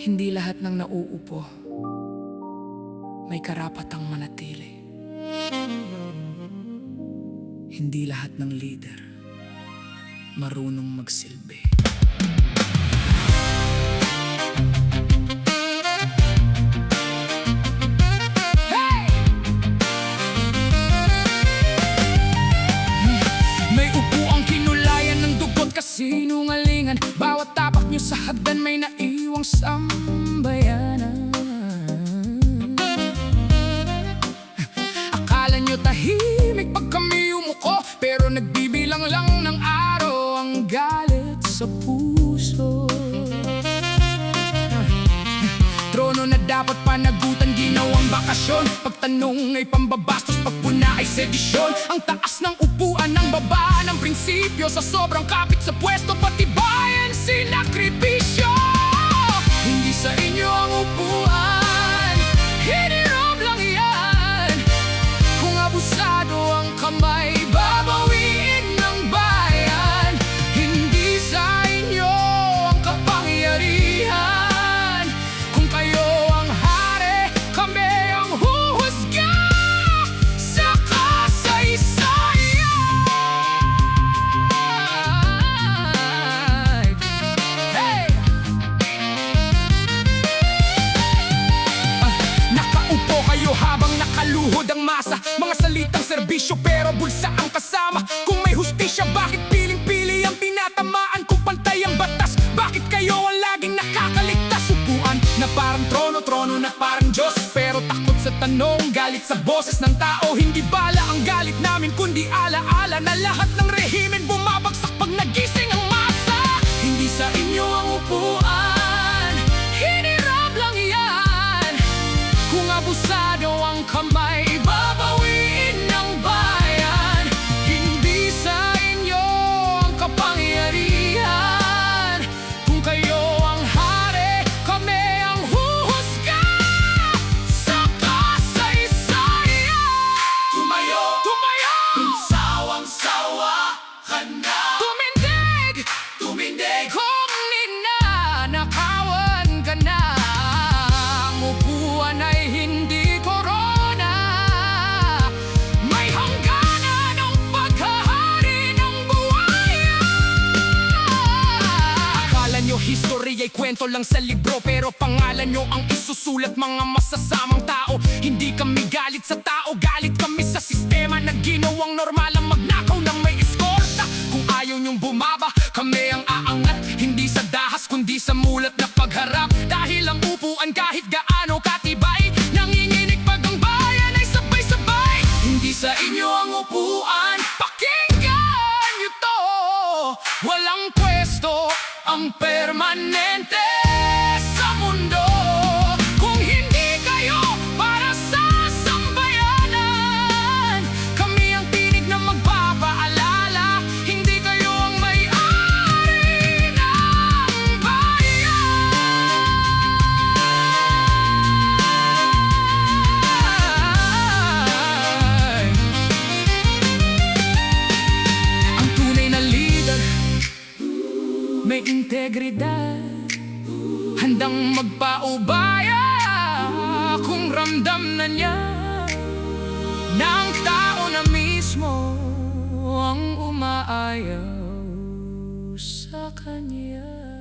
Hindi lahat ng nauupo may karapatang manatili. Hindi lahat ng leader marunong magsilbi. May upuang kinulayan ng dugot kasinungalingan. Bawat tapak nyo sa hagdan may naiwang sambayanan. Akala nyo tahimik pag kami umuko, pero nagbibilang lang ng araw ang galit sa puso. Trono na dapat panagutan, ginawang bakasyon. Pagtanong ay pambabastos, pagpuna ay sedisyon. Ang taas ng upuan, ng baba ng prinsipyo. Sa sobrang kapit sa pwesto, patibayan sinakripisyo. Hindi sa inyo ang upuan, hinirap lang yan. Kung abusado ang kamay, babawiin ng bayan. Hindi sa inyo ang kapangyarihan. Kung kayo ang hari, kami ang huhusga sa kasaysayan. Hey! Nakaupo kayo habang nakaluhod ang masa. Mga salitang serbisyo pero bulsa ang kasama. Kung may hustisya, bakit piling-pili ang tinatamaan? Kung pantay ang batas, bakit kayo ang laging nakakaligtas? Upuan na parang trono, trono na parang Diyos, pero takot sa tanong, galit sa boses ng tao. Hindi bala ang galit namin, kundi ala-ala na lahat ng rehimen bumabagsak pag nagising ang masa. Hindi sa inyo ang upuan, hinirap lang yan. Kung abusado ang kamay, babawiin ng bayan. Hindi sa inyo ang kapangyarihan. Kung kayo ang hari, kami ang huhusga sa kasaysayan. Tumayo, tumayo, sawang-sawa ka na. Tumindig, tumindig, kung ninanakawan ka na. Ang upuan ay hindi korona, may hangganan ang paghahari ng buhaya. Akala nyo history ay kwento lang sa libro, pero pangalan nyo ang isusulat, mga masasamang tao. Hindi kami galit sa tao, galit kami sa sistema na ginawang normal ang magnakaw ng may eskorta. Kung ayaw nyong bumaba, kami ang aangat. Hindi sa dahas, kundi sa mulat na pagharap. Dahil ang upuan kahit gaano katibay, nanginginig pag ang bayan ay sabay-sabay. Hindi sa inyo ang upuan, pakinggan nyo to. Walang pwesto ang permanente sa mundo kung hindi kayo para sa sambayanan. Kami ang tinig na magpapaalala, hindi kayo ang may-ari ng bayan. Ang tunay na leader may integridad, handang magpaubaya kung ramdam na niya ng tao na mismo ang umaayaw sa kanya.